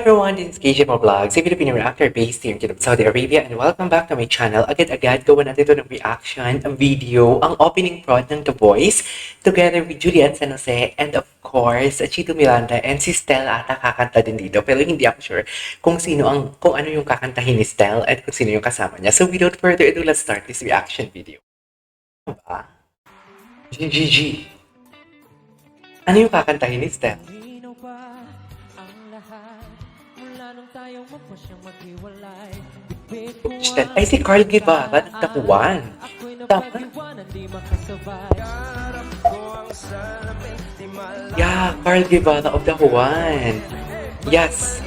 everyone, this is KJ Vlogs, a Filipino reactor based here in Saudi Arabia, and welcome back to my channel. Agad-agad gawa natin ito ng reaction, ang video, ang opening prod ng The Voice, together with Julian San Jose, and of course, Chito Miranda, and si Stella ata kakanta din dito, pero hindi ako sure kung ano yung kakantahin ni Stella at kung sino yung kasama niya. So without further ado, let's start this reaction video. Ano ba? GGG. Ano yung kakantahin ni Stella? Ay, si Carl Guevara, nagtapuan. Tama? Yeah, Carl Guevara of the Juan. Yes.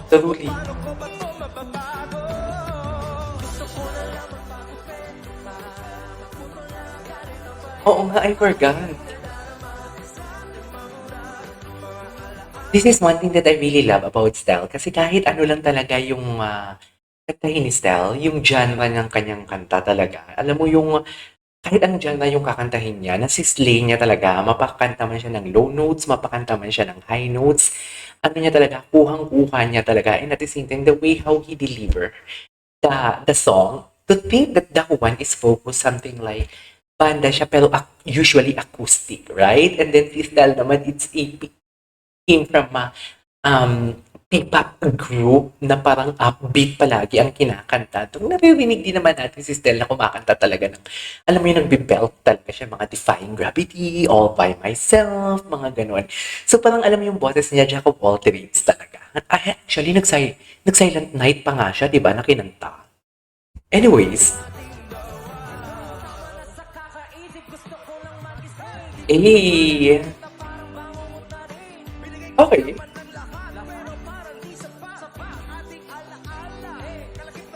Truly. Oo nga, I forgot. This is one thing that I really love about Stell kasi kahit ano lang talaga yung kantahin ni Stell, yung genre ng kanyang kanta talaga. Alam mo yung kahit anong genre yung kakantahin niya, nasislay niya talaga. Mapakanta man siya ng low notes, mapakanta man siya ng high notes. Ano niya talaga, kuhang-kuha niya talaga. And at the same time, the way how he deliver the song, to think that the one is focused something like banda siya pero usually acoustic, right? And then si Stell naman, it's came from a P-pop group na parang upbeat palagi ang kinakanta. Itong naririnig din naman natin si Stella kumakanta talaga ng, alam mo yung nagbe-belt talaga siya, mga Defying Gravity, All By Myself, mga ganon. So parang alam mo yung boses niya, Jack of all trades talaga. Actually, nag-silent night pa nga siya, di ba, na kinanta. Anyways. Okay.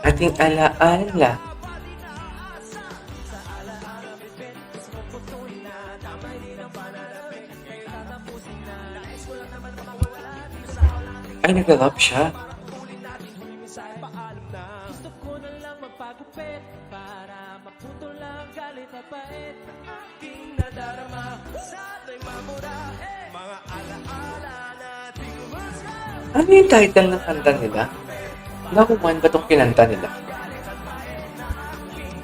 Ating alaala. Ay, nag-rap siya. Ano yung title ng kanta nila? Nakuman ba itong kinanta nila?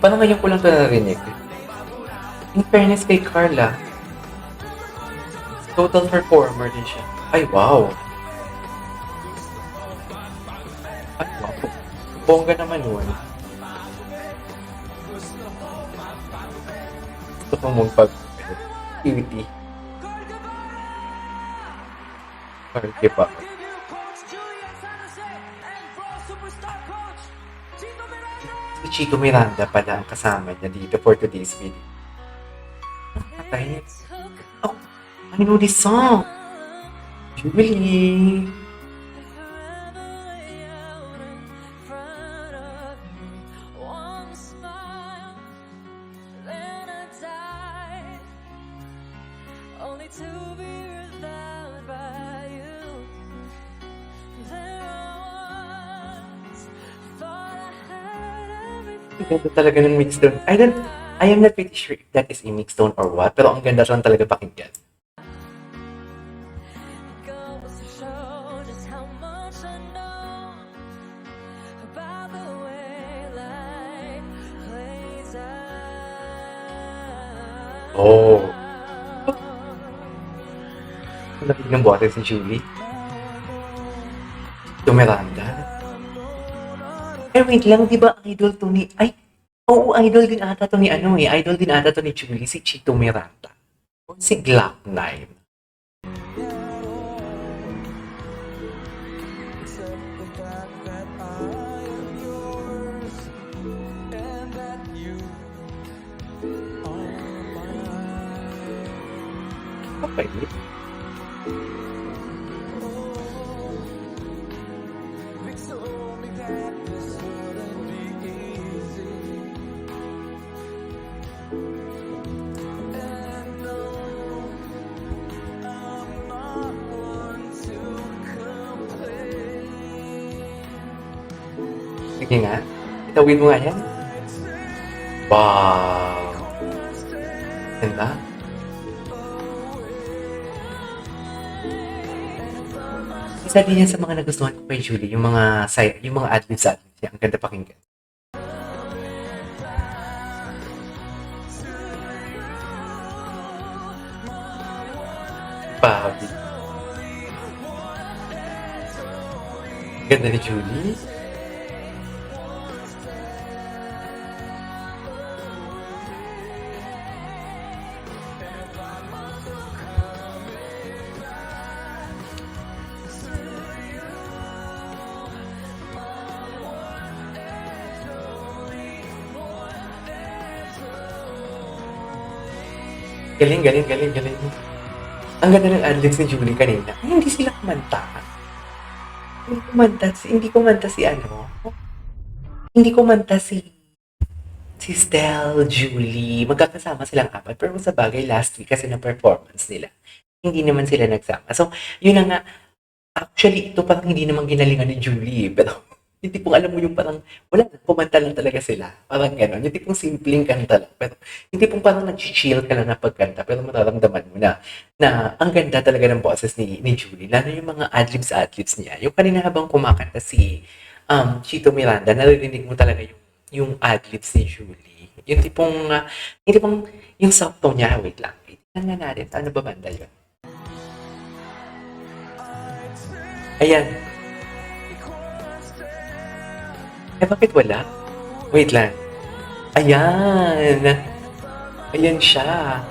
Paano ngayon ko lang ito narinig? In fairness kay Carla, total performer din siya. Ay, wow! Ay, wow. Bongga naman yun. Gusto ko mong pag-activity. Carla pa. Si Chito Miranda pala ang kasama niya dito for today's video. Oh, I know this song. Jubilee. Ganda talaga ng mix tone. I am not pretty sure if that is a mix tone or what, pero ang ganda siyang talaga pakinggan. Oh. Lapit ng bote si Julie. Ito Miranda. Wait lang, di ba idol to ni... Ay, oo, idol din ata to ni idol din ata to ni Julie, si Chito Miranda. O si Glock9. Okay. Sige nga. Itawin mo nga yan. Wow. Ganda. Isa din yan sa mga nagustuhan ko kay Julie, yung mga side, yung mga ad-libs niya. Ang ganda pakinggan. Bobby. Ganda ni Julie. Galing, galing, galing, galing. Ang ganda ng ad-libs ni Julie kanina. Ay, hindi sila kumanta. Hindi kumanta si Stel, Julie. Magkakasama silang apat. Pero sa bagay, last week kasi na performance nila. Hindi naman sila nagsama. So, yun na nga. Actually, ito parang hindi naman ginalingan ni Julie. Pero, yung tipong alam mo yung parang, wala na, kumanta lang talaga sila. Parang gano'n. Yung tipong simpleng kanta lang. Pero, yung tipong parang nag-chill ka lang na pagkanta. Pero mararamdaman mo na ang ganda talaga ng boses ni Julie. Lalo yung mga adlibs niya. Yung kanina habang kumakanta si Chito Miranda, naririnig mo talaga yung adlibs ni Julie. Yung soft tone niya, wait lang. Tingnan nga natin, ano ba banda yun? Ayan. Eh, bakit wala? Wait lang. Ayan. Ayan siya.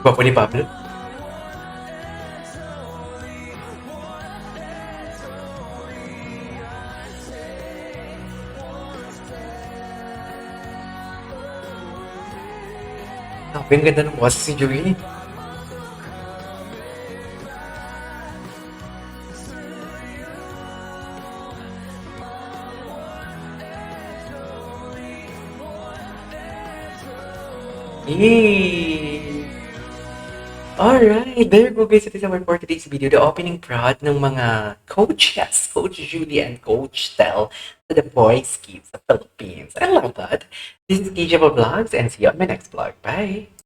Gwapo ni Pablo? Grabe, ang ganda ng boses si Julie. Yay! Alright, there you go guys. It is our for today's video. The opening prod ng mga coaches, Coach Julie and Coach Tel to the Boys Kids of Philippines. I love that. This is KJ Vlogs and see you on my next vlog. Bye!